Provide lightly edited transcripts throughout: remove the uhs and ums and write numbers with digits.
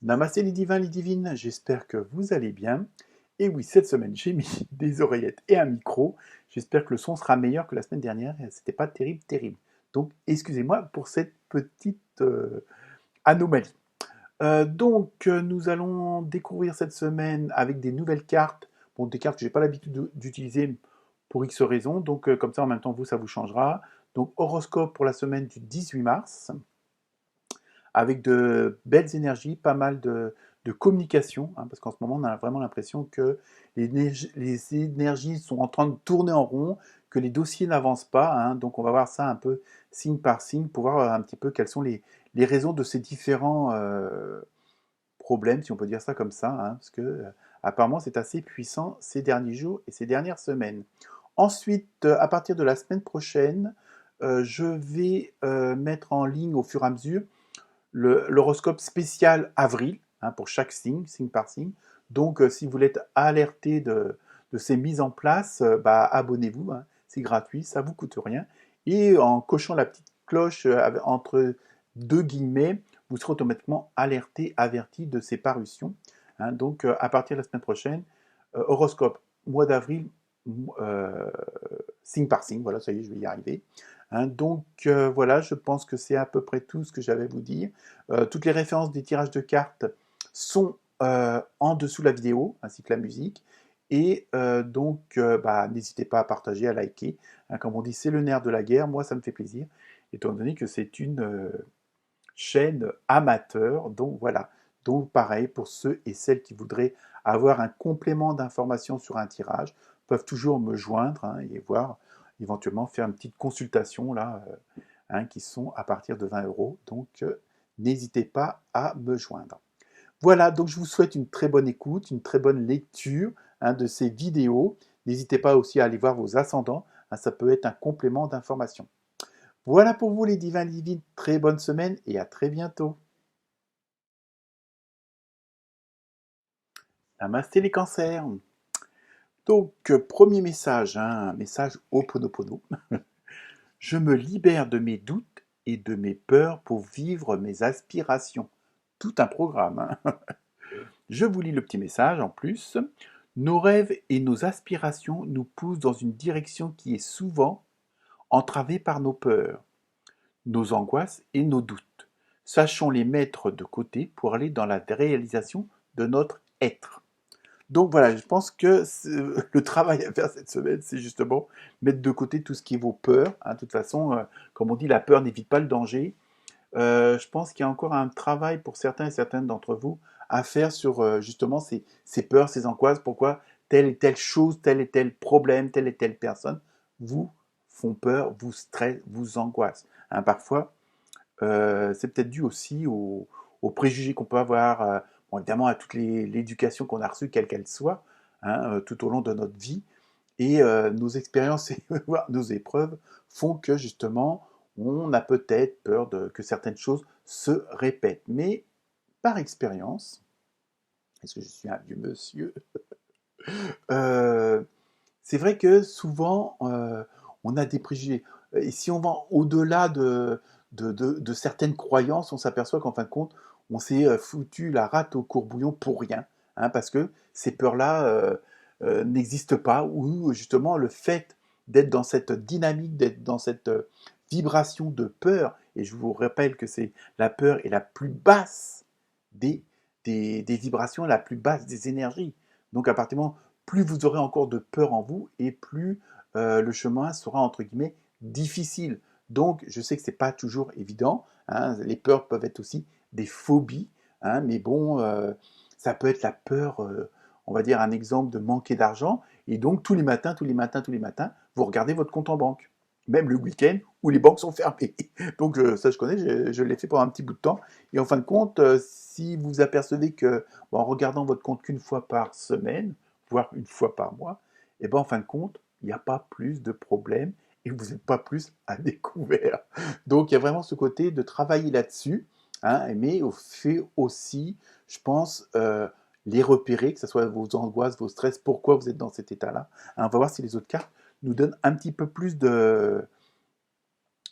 Namasté les divins, les divines, j'espère que vous allez bien. Et oui, cette semaine, j'ai mis des oreillettes et un micro. J'espère que le son sera meilleur que la semaine dernière. C'était pas terrible, terrible. Donc, excusez-moi pour cette petite anomalie. Nous allons découvrir cette semaine avec des nouvelles cartes. Bon, des cartes que j'ai pas l'habitude d'utiliser pour X raisons. Comme ça, en même temps, vous, ça vous changera. Donc, horoscope pour la semaine du 18 mars avec de belles énergies, pas mal de communication, hein, parce qu'en ce moment, on a vraiment l'impression que les énergies sont en train de tourner en rond, que les dossiers n'avancent pas, hein, donc on va voir ça un peu signe par signe pour voir un petit peu quelles sont les raisons de ces différents problèmes, si on peut dire ça comme ça, hein, parce que apparemment c'est assez puissant ces derniers jours et ces dernières semaines. Ensuite, à partir de la semaine prochaine, je vais mettre en ligne au fur et à mesure l'horoscope spécial avril, hein, pour chaque signe, signe par signe. Donc, si vous voulez être alerté de ces mises en place, abonnez-vous, hein, c'est gratuit, ça ne vous coûte rien. Et en cochant la petite cloche entre deux guillemets, vous serez automatiquement alerté, averti de ces parutions. Hein. Donc, à partir de la semaine prochaine, horoscope mois d'avril, euh, signe par signe, voilà, ça y est, je vais y arriver. Hein, voilà, je pense que c'est à peu près tout ce que j'avais à vous dire. Toutes les références des tirages de cartes sont en dessous de la vidéo, ainsi que la musique. Et n'hésitez pas à partager, à liker. Hein, comme on dit, c'est le nerf de la guerre. Moi, ça me fait plaisir, étant donné que c'est une chaîne amateur. Donc voilà. Donc pareil, pour ceux et celles qui voudraient avoir un complément d'information sur un tirage, peuvent toujours me joindre, hein, et voir, éventuellement faire une petite consultation là, hein, qui sont à partir de 20 euros. Donc n'hésitez pas à me joindre. Voilà, donc je vous souhaite une très bonne écoute, une très bonne lecture, hein, de ces vidéos. N'hésitez pas aussi à aller voir vos ascendants, hein, ça peut être un complément d'information. Voilà pour vous les divins divines, très bonne semaine et à très bientôt. Namasté les cancers. Premier message, hein, un message Ho'oponopono. Je me libère de mes doutes et de mes peurs pour vivre mes aspirations. Tout un programme, hein. Je vous lis le petit message en plus. Nos rêves et nos aspirations nous poussent dans une direction qui est souvent entravée par nos peurs, nos angoisses et nos doutes. Sachons les mettre de côté pour aller dans la réalisation de notre être. Donc voilà, je pense que le travail à faire cette semaine, c'est justement mettre de côté tout ce qui est vos peurs, hein. De toute façon, comme on dit, la peur n'évite pas le danger. Je pense qu'il y a encore un travail pour certains et certaines d'entre vous à faire sur justement ces peurs, ces angoisses, pourquoi telle et telle chose, tel et tel problème, telle et telle personne vous font peur, vous stressent, vous angoissent. Hein, parfois, c'est peut-être dû aussi aux préjugés qu'on peut avoir, bon, évidemment à toute l'éducation qu'on a reçue, quelle qu'elle soit, hein, tout au long de notre vie. Et nos expériences et voire nos épreuves font que justement, on a peut-être peur que certaines choses se répètent. Mais par expérience, est-ce que je suis un vieux monsieur, euh, c'est vrai que souvent, on a des préjugés. Et si on va au-delà de certaines croyances, on s'aperçoit qu'en fin de compte, on s'est foutu la rate au courbouillon pour rien, hein, parce que ces peurs-là n'existent pas, ou justement le fait d'être dans cette dynamique, d'être dans cette vibration de peur, et je vous rappelle que c'est la peur est la plus basse des, des vibrations, la plus basse des énergies. Donc à partir du moment plus vous aurez encore de peur en vous et plus le chemin sera entre guillemets difficile. Donc je sais que c'est pas toujours évident, hein, les peurs peuvent être aussi des phobies, hein, mais bon, ça peut être la peur, on va dire un exemple de manquer d'argent, et donc tous les matins, tous les matins, tous les matins, vous regardez votre compte en banque, même le week-end où les banques sont fermées. Donc ça je connais, je l'ai fait pendant un petit bout de temps, et en fin de compte, si vous apercevez que bon, en regardant votre compte qu'une fois par semaine, voire une fois par mois, et ben en fin de compte, il n'y a pas plus de problèmes et vous n'êtes pas plus à découvert. Donc il y a vraiment ce côté de travailler là-dessus, hein, mais au fait aussi, je pense, les repérer, que ce soit vos angoisses, vos stress, pourquoi vous êtes dans cet état-là. Hein, on va voir si les autres cartes nous donnent un petit peu plus de,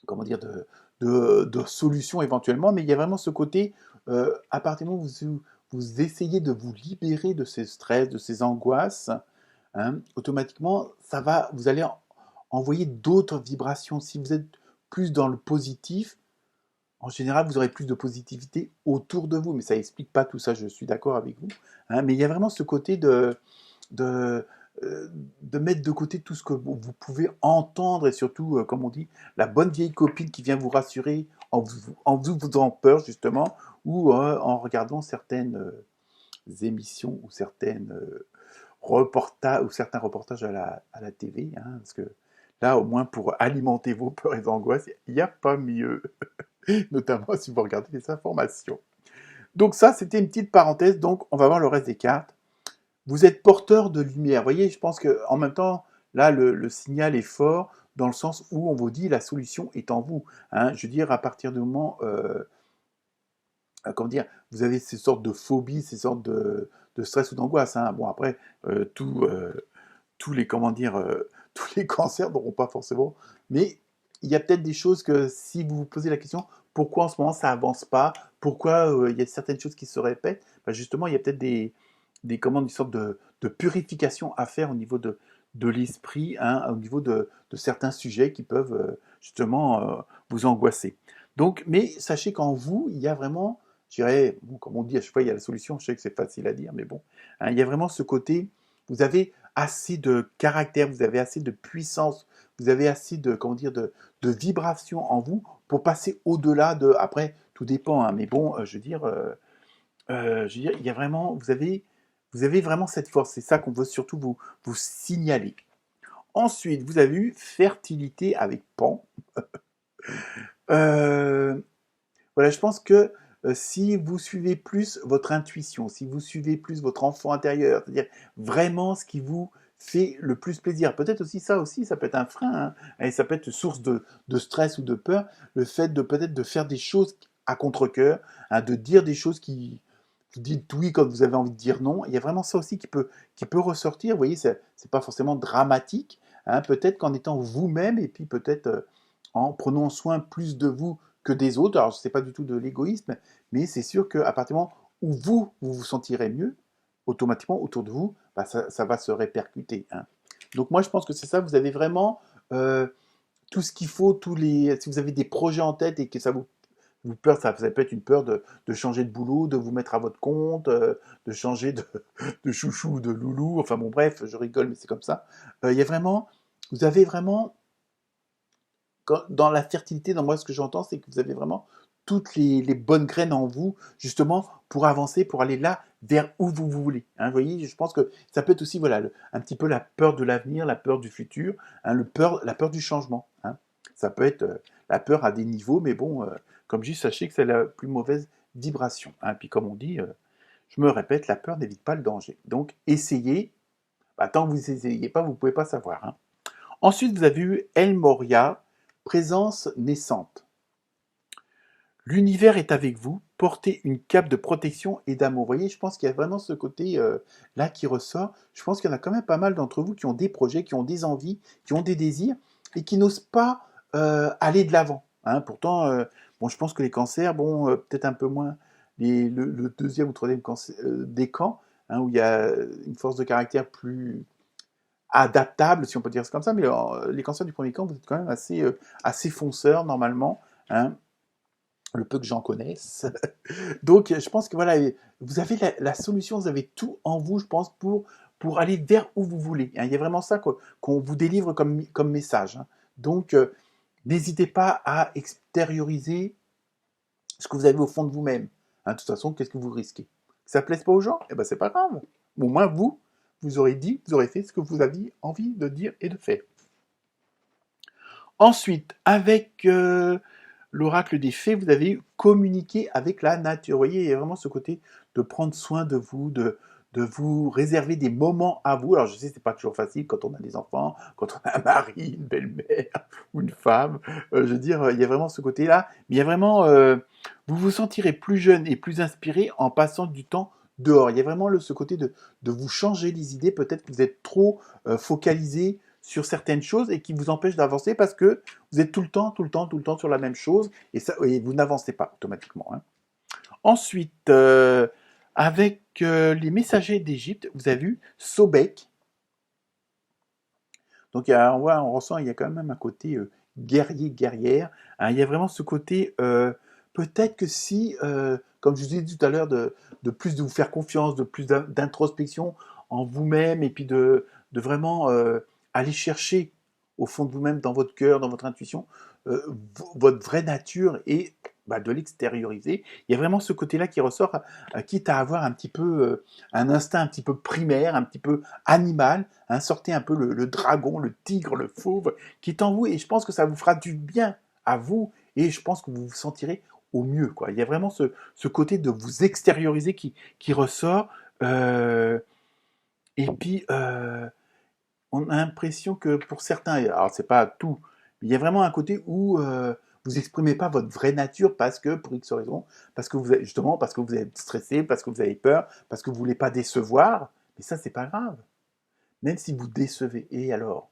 comment dire, de solutions éventuellement, mais il y a vraiment ce côté, à partir du moment où vous essayez de vous libérer de ces stress, de ces angoisses, hein, automatiquement, vous allez envoyer d'autres vibrations. Si vous êtes plus dans le positif, en général, vous aurez plus de positivité autour de vous. Mais ça explique pas tout ça, je suis d'accord avec vous, hein. Mais il y a vraiment ce côté de, de mettre de côté tout ce que vous pouvez entendre et surtout, comme on dit, la bonne vieille copine qui vient vous rassurer en vous faisant peur, justement, ou en regardant certaines émissions ou certains reportages à la TV, hein, parce que là, au moins, pour alimenter vos peurs et angoisses, il n'y a pas mieux, notamment si vous regardez les informations. Donc ça, c'était une petite parenthèse, donc on va voir le reste des cartes. Vous êtes porteur de lumière. Vous voyez, je pense qu'en même temps, là, le signal est fort dans le sens où on vous dit la solution est en vous, hein. Je veux dire, à partir du moment, comment dire, vous avez ces sortes de phobies, ces sortes de stress ou d'angoisse, hein. Bon, après, tous les, comment dire, tous les cancers n'auront pas forcément, mais il y a peut-être des choses que si vous vous posez la question, pourquoi en ce moment ça avance pas, pourquoi il y a certaines choses qui se répètent, ben justement, il y a peut-être une sorte de purification à faire au niveau de l'esprit, hein, au niveau de certains sujets qui peuvent justement vous angoisser. Donc, mais sachez qu'en vous, il y a vraiment, je dirais, bon, comme on dit à chaque fois, il y a la solution, je sais que c'est facile à dire, mais bon, hein, il y a vraiment ce côté, vous avez assez de caractère, vous avez assez de puissance, vous avez assez de, comment dire, de vibration en vous pour passer au-delà de, après, tout dépend, hein, mais bon, je veux dire, il y a vraiment, vous avez vraiment cette force. C'est ça qu'on veut surtout vous signaler. Ensuite, vous avez eu fertilité avec Pan. Euh, voilà, je pense que si vous suivez plus votre intuition, si vous suivez plus votre enfant intérieur, c'est-à-dire vraiment ce qui vous fait le plus plaisir, peut-être aussi, ça peut être un frein, hein, et ça peut être source de stress ou de peur, le fait de peut-être de faire des choses à contre-cœur, hein, de dire des choses qui vous dites oui quand vous avez envie de dire non. Il y a vraiment ça aussi qui peut ressortir. Vous voyez, c'est pas forcément dramatique, hein, peut-être qu'en étant vous-même et puis peut-être en prenant soin plus de vous que des autres. Alors, ce n'est pas du tout de l'égoïsme, mais c'est sûr qu'à partir du moment où vous vous sentirez mieux, automatiquement, autour de vous, bah, ça va se répercuter, hein. Donc moi, je pense que c'est ça, vous avez vraiment tout ce qu'il faut, si vous avez des projets en tête et que ça vous peur, ça peut être une peur de changer de boulot, de vous mettre à votre compte, de changer de chouchou ou de loulou, enfin bon bref, je rigole, mais c'est comme ça. Il y a vraiment, vous avez vraiment dans la fertilité, dans moi, ce que j'entends, c'est que vous avez vraiment toutes les bonnes graines en vous, justement, pour avancer, pour aller là, vers où vous voulez, hein. Vous voyez, je pense que ça peut être aussi, voilà, un petit peu la peur de l'avenir, la peur du futur, hein, la peur du changement, hein. Ça peut être la peur à des niveaux, mais bon, comme je dis, sachez que c'est la plus mauvaise vibration, hein. Puis comme on dit, je me répète, la peur n'évite pas le danger. Donc, essayez. Bah, tant que vous n'essayez pas, vous ne pouvez pas savoir, hein. Ensuite, vous avez eu El Moria, présence naissante. L'univers est avec vous, portez une cape de protection et d'amour. Vous voyez, je pense qu'il y a vraiment ce côté là qui ressort. Je pense qu'il y en a quand même pas mal d'entre vous qui ont des projets, qui ont des envies, qui ont des désirs et qui n'osent pas aller de l'avant, hein. Pourtant, bon, je pense que les cancers, bon, peut-être un peu moins le deuxième ou troisième décan, hein, où il y a une force de caractère plus adaptable, si on peut dire ça comme ça, mais les cancers du premier camp, vous êtes quand même assez fonceurs normalement, hein, le peu que j'en connaisse. Donc je pense que voilà, vous avez la solution, vous avez tout en vous, je pense, pour aller vers où vous voulez, hein. Il y a vraiment ça qu'on vous délivre comme message, hein. Donc n'hésitez pas à extérioriser ce que vous avez au fond de vous-même, hein. De toute façon, qu'est-ce que vous risquez? Que ça ne plaise pas aux gens? Eh ben c'est pas grave. Au moins vous aurez dit, vous aurez fait ce que vous aviez envie de dire et de faire. Ensuite, avec l'oracle des fées, vous avez communiqué avec la nature. Vous voyez, il y a vraiment ce côté de prendre soin de vous, de vous réserver des moments à vous. Alors je sais, c'est pas toujours facile quand on a des enfants, quand on a un mari, une belle-mère ou une femme. Je veux dire, il y a vraiment ce côté-là. Mais il y a vraiment, vous vous sentirez plus jeune et plus inspiré en passant du temps dehors. Il y a vraiment ce côté de vous changer les idées. Peut-être que vous êtes trop focalisé sur certaines choses et qui vous empêchent d'avancer parce que vous êtes tout le temps sur la même chose et vous n'avancez pas automatiquement, hein. Ensuite, Avec les messagers d'Égypte, vous avez vu Sobek. Donc on ressent, il y a quand même un côté guerrier, guerrière. Hein, il y a vraiment ce côté, peut-être que si, comme je vous ai dit tout à l'heure, de plus de vous faire confiance, de plus d'introspection en vous-même, et puis de vraiment aller chercher au fond de vous-même, dans votre cœur, dans votre intuition, votre vraie nature et de l'extérioriser. Il y a vraiment ce côté-là qui ressort, quitte à avoir un petit peu un instinct un petit peu primaire, un petit peu animal, hein, sortez un peu le dragon, le tigre, le fauve qui est en vous, et je pense que ça vous fera du bien à vous, et je pense que vous vous sentirez au mieux, quoi. Il y a vraiment ce côté de vous extérioriser qui ressort, et puis on a l'impression que pour certains, alors c'est pas tout, mais il y a vraiment un côté où vous exprimez pas votre vraie nature parce que, pour X raison, parce que vous êtes, justement, parce que vous êtes stressé, parce que vous avez peur, parce que vous voulez pas décevoir, mais ça c'est pas grave. Même si vous décevez, et alors?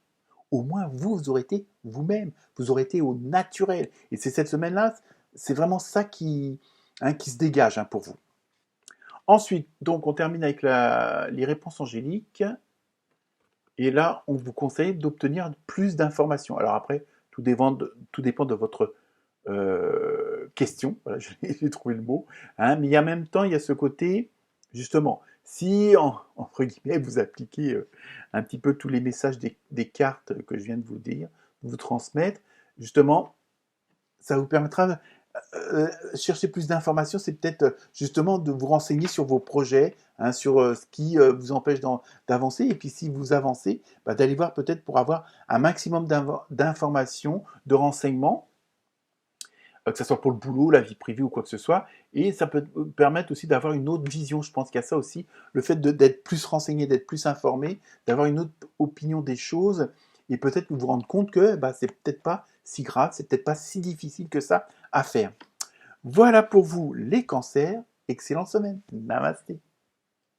Au moins vous aurez été vous-même, vous aurez été au naturel. Et c'est cette semaine-là, c'est vraiment ça qui se dégage, hein, pour vous. Ensuite, donc on termine avec les réponses angéliques. Et là, on vous conseille d'obtenir plus d'informations. Alors après, tout dépend de votre question. Voilà, j'ai trouvé le mot. Hein, mais en même temps, il y a ce côté, justement, si, entre guillemets, vous appliquez un petit peu tous les messages des cartes que je viens de vous dire, de vous transmettre, justement, ça vous permettra chercher plus d'informations, c'est peut-être justement de vous renseigner sur vos projets, hein, sur ce qui vous empêche d'avancer. Et puis si vous avancez, d'aller voir peut-être pour avoir un maximum d'informations, de renseignements, que ce soit pour le boulot, la vie privée ou quoi que ce soit. Et ça peut permettre aussi d'avoir une autre vision. Je pense qu'il y a ça aussi, le fait d'être plus renseigné, d'être plus informé, d'avoir une autre opinion des choses, et peut-être vous vous rendre compte que c'est peut-être pas si grave, c'est peut-être pas si difficile que ça à faire. Voilà pour vous les cancers. Excellente semaine. Namasté.